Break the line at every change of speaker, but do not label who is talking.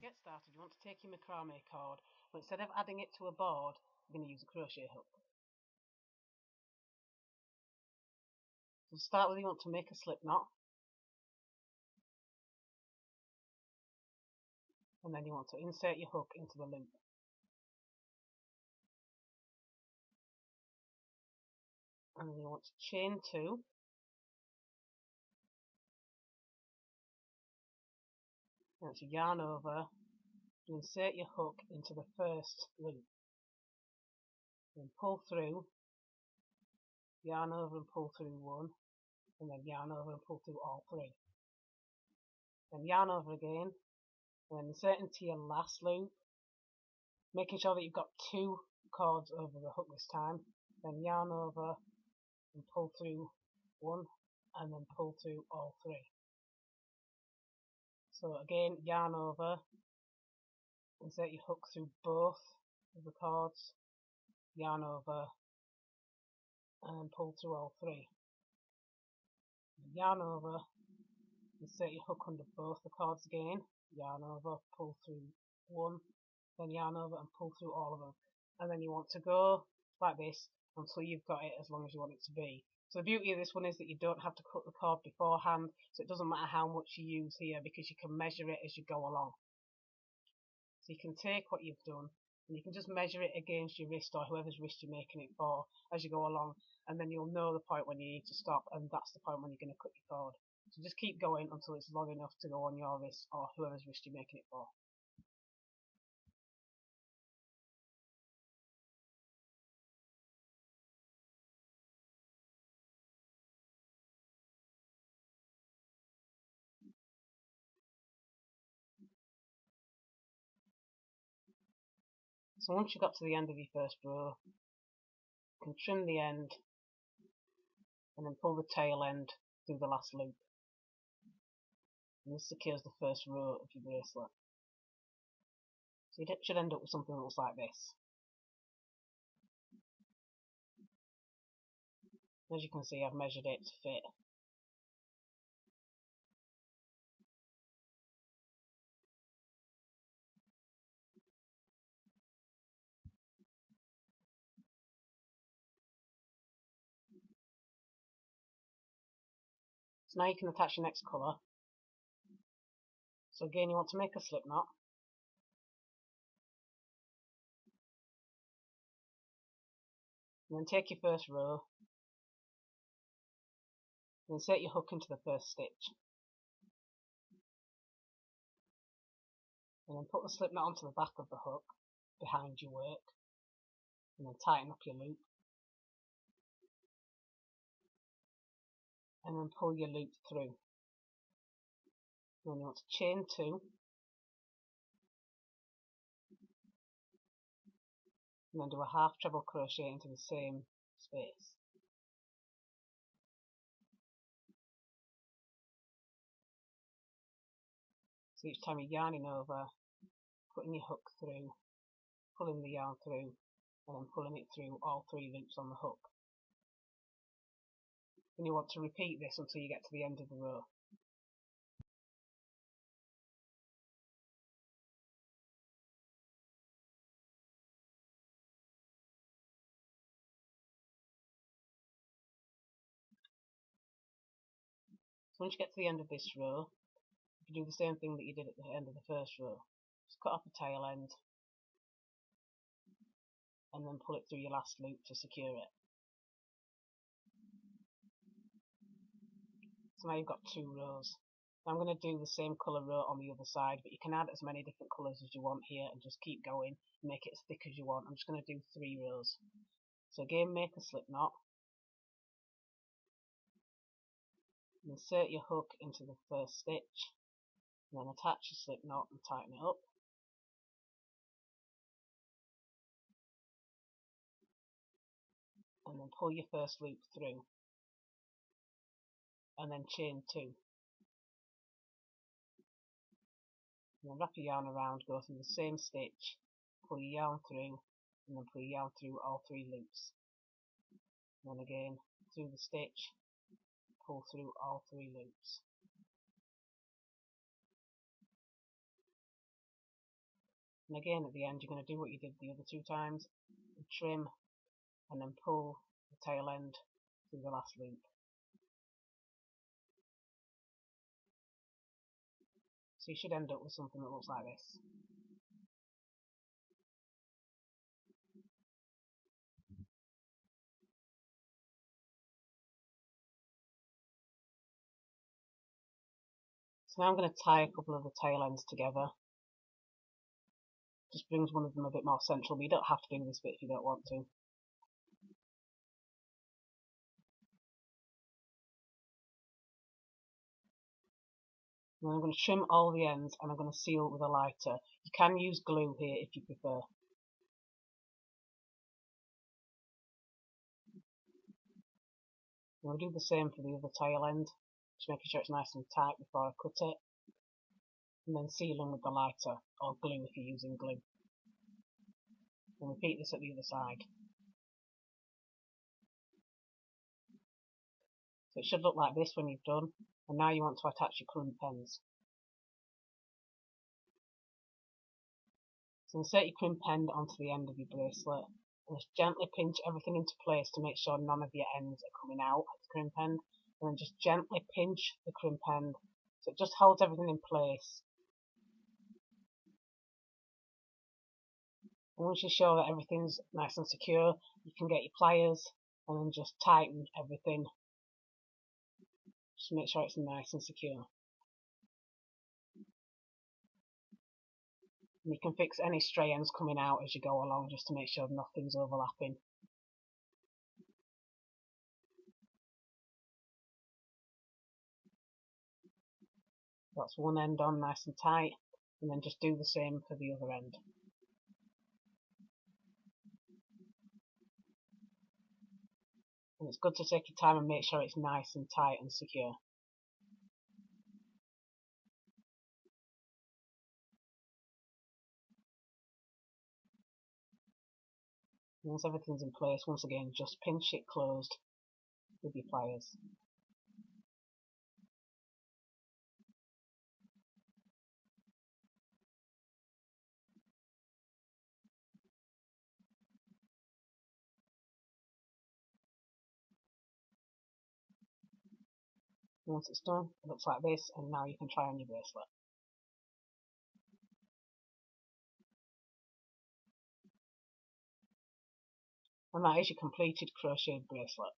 get started, you want to take your macrame cord, but instead of adding it to a board, you're going to use a crochet hook. So to start with, you want to make a slip knot, and then you want to insert your hook into the loop. And then you want to chain 2, and to yarn over, you insert your hook into the first loop, then pull through, yarn over and pull through 1, and then yarn over and pull through all 3. Then yarn over again, and then insert into your last loop, making sure that you've got 2 cords over the hook this time, then yarn over and pull through 1, and then pull through all 3. So again, yarn over, insert your hook through both of the cords, yarn over, and pull through all 3. Yarn over, insert your hook under both the cords again, yarn over, pull through 1, then yarn over and pull through all of them. And then you want to go like this until you've got it as long as you want it to be. So the beauty of this one is that you don't have to cut the cord beforehand, so it doesn't matter how much you use here because you can measure it as you go along. So you can take what you've done and you can just measure it against your wrist or whoever's wrist you're making it for as you go along, and then you'll know the point when you need to stop, and that's the point when you're going to cut your cord. So just keep going until it's long enough to go on your wrist or whoever's wrist you're making it for. So once you've got to the end of your first row, you can trim the end and then pull the tail end through the last loop. And this secures the first row of your bracelet. So you should end up with something that looks like this. As you can see, I've measured it to fit. So now you can attach your next colour. So again, you want to make a slip knot. And then take your first row. And insert your hook into the first stitch. And then put the slip knot onto the back of the hook behind your work. And then tighten up your loop. And then pull your loop through. Then you want to chain 2. And then do a half treble crochet into the same space. So each time you're yarning over, putting your hook through, pulling the yarn through, and then pulling it through all 3 loops on the hook. And you want to repeat this until you get to the end of the row. So once you get to the end of this row, you can do the same thing that you did at the end of the first row. Just cut off the tail end and then pull it through your last loop to secure it. So now you've got 2 rows. Now I'm going to do the same colour row on the other side, but you can add as many different colours as you want here and just keep going and make it as thick as you want. I'm just going to do 3 rows. So again, make a slip knot. Insert your hook into the first stitch, and then attach your slip knot and tighten it up. And then pull your first loop through, and then chain 2. And then wrap your yarn around, go through the same stitch, pull your yarn through, and then pull your yarn through all 3 loops. And then again, through the stitch, pull through all 3 loops. And again at the end you're going to do what you did the other two times, and trim and then pull the tail end through the last loop. So you should end up with something that looks like this. So now I'm going to tie a couple of the tail ends together. Just brings one of them a bit more central, but you don't have to do this bit if you don't want to. And then I'm going to trim all the ends and I'm going to seal it with a lighter. You can use glue here if you prefer. And I'll do the same for the other tail end, just making sure it's nice and tight before I cut it. And then seal them with the lighter, or glue if you're using glue. And repeat this at the other side. So it should look like this when you've done, and now you want to attach your crimp ends. So insert your crimp end onto the end of your bracelet, and just gently pinch everything into place to make sure none of your ends are coming out at the crimp end, and then just gently pinch the crimp end so it just holds everything in place. And once you're sure that everything's nice and secure, you can get your pliers and then just tighten everything. Just make sure it's nice and secure. And you can fix any stray ends coming out as you go along just to make sure nothing's overlapping. That's one end on nice and tight, and then just do the same for the other end. And it's good to take your time and make sure it's nice and tight and secure. And once everything's in place, once again, just pinch it closed with your pliers. And once it's done, it looks like this, and now you can try on your bracelet. And that is your completed crocheted bracelet.